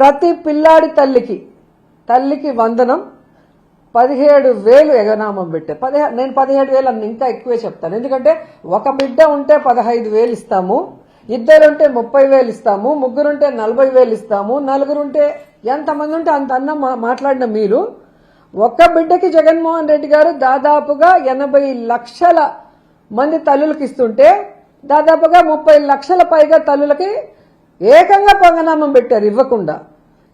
ప్రతి పిల్లాడి తల్లికి వందనం 17,000 ఎగనామం పెట్టే. నేను 17,000 అని ఇంకా ఎక్కువే చెప్తాను. ఎందుకంటే ఒక బిడ్డ ఉంటే 15,000 ఇస్తాము, ఇద్దరుంటే 30,000 ఇస్తాము, ముగ్గురుంటే 40,000 ఇస్తాము, నలుగురుంటే ఎంతమంది ఉంటే అంత అన్నం మాట్లాడిన మీరు ఒక్క బిడ్డకి జగన్మోహన్ రెడ్డి గారు దాదాపుగా 80 లక్షల మంది తల్లులకు ఇస్తుంటే దాదాపుగా 30 లక్షల పైగా తల్లులకి ఏకంగా పంగనామం పెట్టారు ఇవ్వకుండా.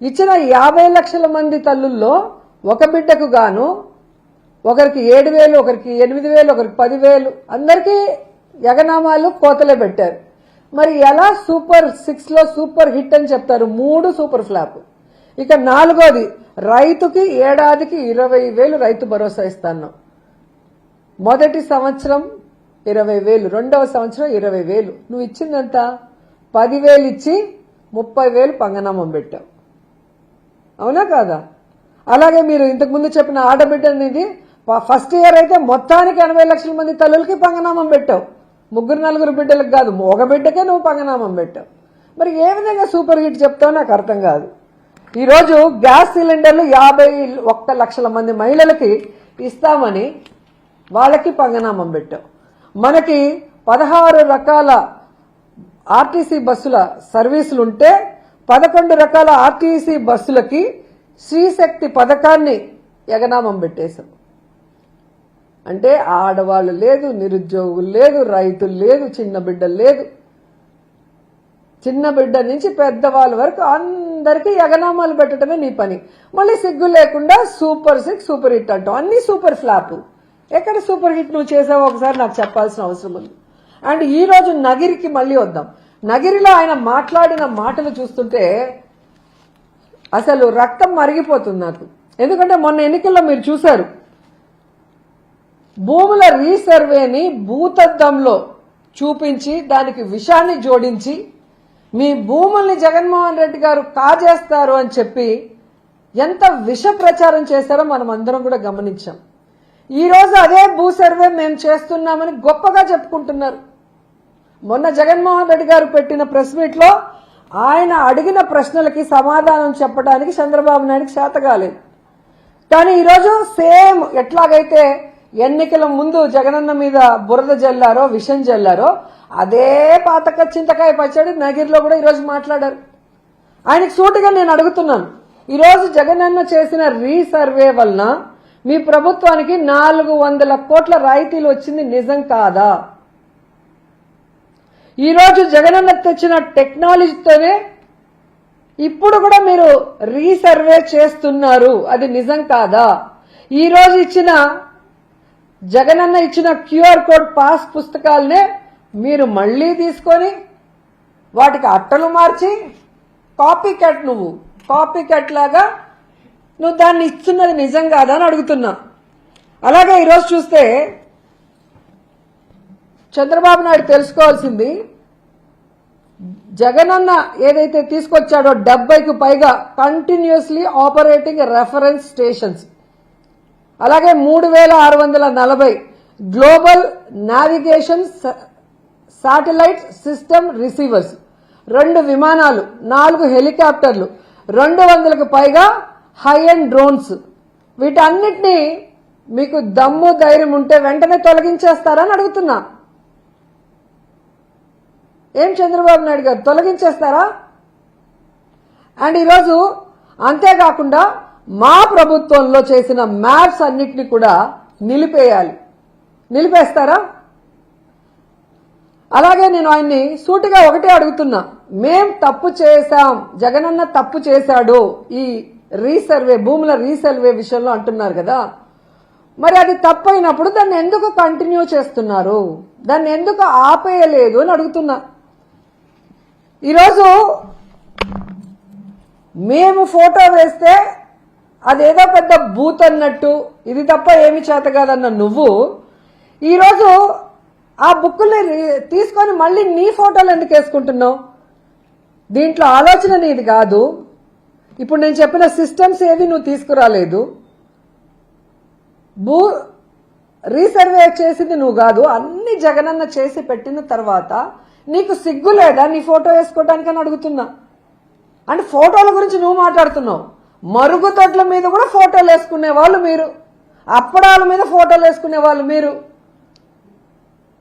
ఇచ్చిన 50 లక్షల మంది తల్లుల్లో ఒక బిడ్డకు గాను ఒకరికి 7,000, ఒకరికి 8,000, ఒకరికి 10,000 అందరికీ యగనామాలు కోతలే పెట్టారు. మరి ఎలా సూపర్ 6లో సూపర్ హిట్ అని చెప్తారు? 3 సూపర్ ఫ్లాప్. ఇక 4వది రైతుకి ఏడాదికి 20,000 రైతు భరోసా ఇస్తాను. మొదటి సంవత్సరం 20,000, రెండవ సంవత్సరం 20,000. నువ్వు ఇచ్చిందంత 10,000 ఇచ్చి 30,000 పంగనామం పెట్టావు. అవునా కాదా? అలాగే మీరు ఇంతకుముందు చెప్పిన ఆడబిడ్డ అనేది ఫస్ట్ ఇయర్ అయితే మొత్తానికి 80 లక్షల మంది తల్లులకి పంగనామం పెట్టావు. 3-4 బిడ్డలకు కాదు, ఒక బిడ్డకే నువ్వు పంగనామం పెట్టావు. మరి ఏ విధంగా సూపర్ హిట్ చెప్తావు నాకు అర్థం కాదు. ఈరోజు గ్యాస్ సిలిండర్లు 51 లక్షల మంది మహిళలకి ఇస్తామని వాళ్ళకి పంగనామం పెట్టావు. మనకి 16 రకాల ఆర్టీసీ బస్సుల సర్వీసులుంటే 11 రకాల ఆర్టీసీ బస్సులకి శ్రీశక్తి పథకాన్ని ఎగనామం పెట్టేశాం. అంటే ఆడవాళ్ళు లేదు, నిరుద్యోగులు లేదు, రైతులు లేదు, చిన్న బిడ్డలు లేదు, చిన్న బిడ్డ నుంచి పెద్దవాళ్ళ వరకు అందరికీ ఎగనామాలు పెట్టడమే నీ పని. మళ్ళీ సిగ్గు లేకుండా సూపర్ 6 సూపర్ హిట్ అంటావు. అన్ని సూపర్ ఫ్లాప్. ఎక్కడ సూపర్ హిట్ నువ్వు చేసావో ఒకసారి నాకు చెప్పాల్సిన అవసరం ఉంది. అండ్ ఈ రోజు నగిరికి మళ్ళీ వద్దాం. నగిరిలో ఆయన మాట్లాడిన మాటలు చూస్తుంటే అసలు రక్తం మరిగిపోతుంది నాకు. ఎందుకంటే మొన్న ఎన్నికల్లో మీరు చూశారు, భూముల రీసర్వేని భూతద్దంలో చూపించి దానికి విషాన్ని జోడించి మీ భూముల్ని జగన్మోహన్ రెడ్డి గారు కాజేస్తారు అని చెప్పి ఎంత విష ప్రచారం చేశారో మనం అందరం కూడా గమనించాం. ఈ రోజు అదే భూ సర్వే మేము చేస్తున్నామని గొప్పగా చెప్పుకుంటున్నారు. మొన్న జగన్మోహన్ రెడ్డి గారు పెట్టిన ప్రెస్ మీట్ లో ఆయన అడిగిన ప్రశ్నలకి సమాధానం చెప్పడానికి చంద్రబాబు నాయుడుకి చేత కాలేదు. కానీ ఈరోజు సేమ్ ఎట్లాగైతే ఎన్నికల ముందు జగనన్న మీద బురద జల్లారో, విషం జల్లారో, అదే పాతక చింతకాయ పచ్చడి నగిరిలో కూడా ఈరోజు మాట్లాడారు. ఆయనకి సూటిగా నేను అడుగుతున్నాను, ఈరోజు జగనన్న చేసిన రీసర్వే వలన మీ ప్రభుత్వానికి 400 కోట్ల రాయితీలు వచ్చింది నిజం కాదా? ఈరోజు జగనన్న తెచ్చిన టెక్నాలజీతోనే ఇప్పుడు కూడా మీరు రీసర్వే చేస్తున్నారు, అది నిజం కాదా? ఈరోజు జగనన్న ఇచ్చిన క్యూఆర్ కోడ్ పాస్ పుస్తకాలనే మీరు మళ్లీ తీసుకొని వాటికి అట్టలు మార్చి కాపీ క్యాట్ లాగా నువ్వు దాన్ని ఇస్తున్నది నిజం కాదా అని అడుగుతున్నా. అలాగే ఈరోజు చూస్తే చంద్రబాబు నాయుడు తెలుసుకోవాల్సింది, జగనన్న ఏదైతే తీసుకొచ్చాడో 70కు పైగా కంటిన్యూస్లీ ఆపరేటింగ్ రెఫరెన్స్ స్టేషన్స్, అలాగే 3,640 global navigation satellite system receivers, 2 విమానాలు, 4 హెలికాప్టర్లు, 200కు పైగా హై అండ్ డ్రోన్స్. వీటన్నిటినీ మీకు దమ్ము ధైర్యం ఉంటే వెంటనే తొలగించేస్తారని అడుగుతున్నా. ఏం చంద్రబాబు నాయుడు గారు తొలగించేస్తారా? అండ్ ఈరోజు అంతేకాకుండా మా ప్రభుత్వంలో చేసిన మ్యాప్స్ అన్నిటిని కూడా నిలిపేస్తారా? అలాగే నేను ఆయన్ని సూటిగా ఒకటే అడుగుతున్నా, మేం తప్పు చేశాం, జగనన్న తప్పు చేశాడు ఈ రీసర్వే, భూముల రీసర్వే విషయంలో అంటున్నారు కదా, మరి అది తప్పైనప్పుడు దాన్ని ఎందుకు కంటిన్యూ చేస్తున్నారు? దాన్ని ఎందుకు ఆపేయలేదు అని అడుగుతున్నా. ఈరోజు మేము ఫోటో వేస్తే అదేదో పెద్ద బూత్ అన్నట్టు, ఇది తప్ప ఏమి చేత కాదన్న నువ్వు ఈరోజు ఆ బుక్కుల్ని తీసుకొని మళ్ళీ నీ ఫోటోలు ఎందుకు వేసుకుంటున్నావు? దీంట్లో ఆలోచన నీది కాదు. ఇప్పుడు నేను చెప్పిన సిస్టమ్స్ ఏవి నువ్వు తీసుకురాలేదు. రీసర్వే చేసింది నువ్వు కాదు, అన్ని జగనన్న చేసి పెట్టిన తర్వాత నీకు సిగ్గు లేదా నీ ఫోటో వేసుకోవడానికని అడుగుతున్నా. అంటే ఫోటోల గురించి నువ్వు మాట్లాడుతున్నావు. మరుగుదొడ్ల మీద కూడా ఫోటోలు వేసుకునే వాళ్ళు మీరు, అప్పడాల మీద ఫోటోలు వేసుకునే వాళ్ళు మీరు,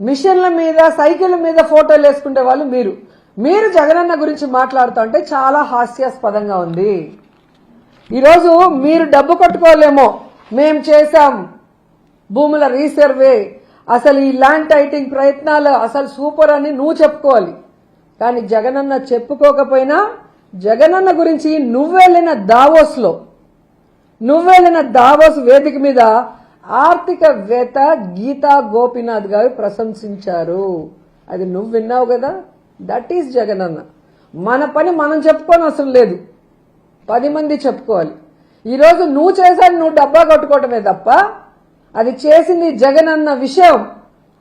మిషన్ల మీద సైకిళ్ళ మీద ఫోటోలు వేసుకునే వాళ్ళు మీరు జగనన్న గురించి మాట్లాడుతూ ఉంటే చాలా హాస్యాస్పదంగా ఉంది. ఈరోజు మీరు డబ్బు కట్టుకోలేమో, మేం చేశాం భూముల రీసర్వే, అసలు ఈ ల్యాండ్ టైటింగ్ ప్రయత్నాలు అసలు సూపర్ అని నువ్వు చెప్పుకోవాలి. కానీ జగనన్న చెప్పుకోకపోయినా జగనన్న గురించి నువ్వెళ్ళిన దావోస్ వేదిక మీద ఆర్థికవేత్త గీతా గోపీనాథ్ గారు ప్రశంసించారు. అది నువ్వు విన్నావు కదా. That is Jagananna. మన పని మనం చెప్పుకోని అవసరం లేదు, 10 మంది చెప్పుకోవాలి. ఈరోజు నువ్వు చేశాను, నువ్వు డబ్బా కొట్టుకోవటమే తప్ప అది చేసింది జగనన్న విషయం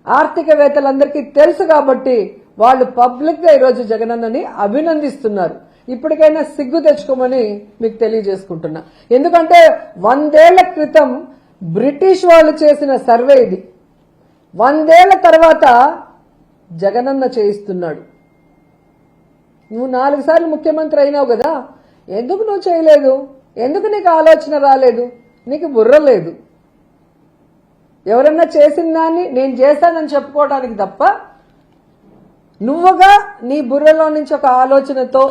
ఆర్థికవేత్తలందరికీ తెలుసు. కాబట్టి వాళ్ళు పబ్లిక్ గా ఈరోజు జగనన్నని అభినందిస్తున్నారు. ఇప్పటికైనా సిగ్గు తెచ్చుకోమని మీకు తెలియజేసుకుంటున్నా. ఎందుకంటే 100 ఏళ్ల క్రితం బ్రిటిష్ వాళ్ళు చేసిన సర్వే ఇది. 100 ఏళ్ల తర్వాత జగనన్న చేయిస్తున్నాడు. నువ్వు 4 సార్లు ముఖ్యమంత్రి అయినావు కదా, ఎందుకు నువ్వు చేయలేదు? ఎందుకు నీకు ఆలోచన రాలేదు? నీకు బుర్ర లేదు. ఎవరన్నా చేసిన దాన్ని నేను చేశానని చెప్పుకోవడానికి తప్ప నువ్వుగా నీ బుర్రలో నుంచి ఒక ఆలోచనతో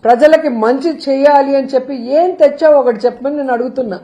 ప్రజలకి మంచి చేయాలి అని చెప్పి ఏం తెచ్చావు ఒకటి చెప్పమని నేను అడుగుతున్నా.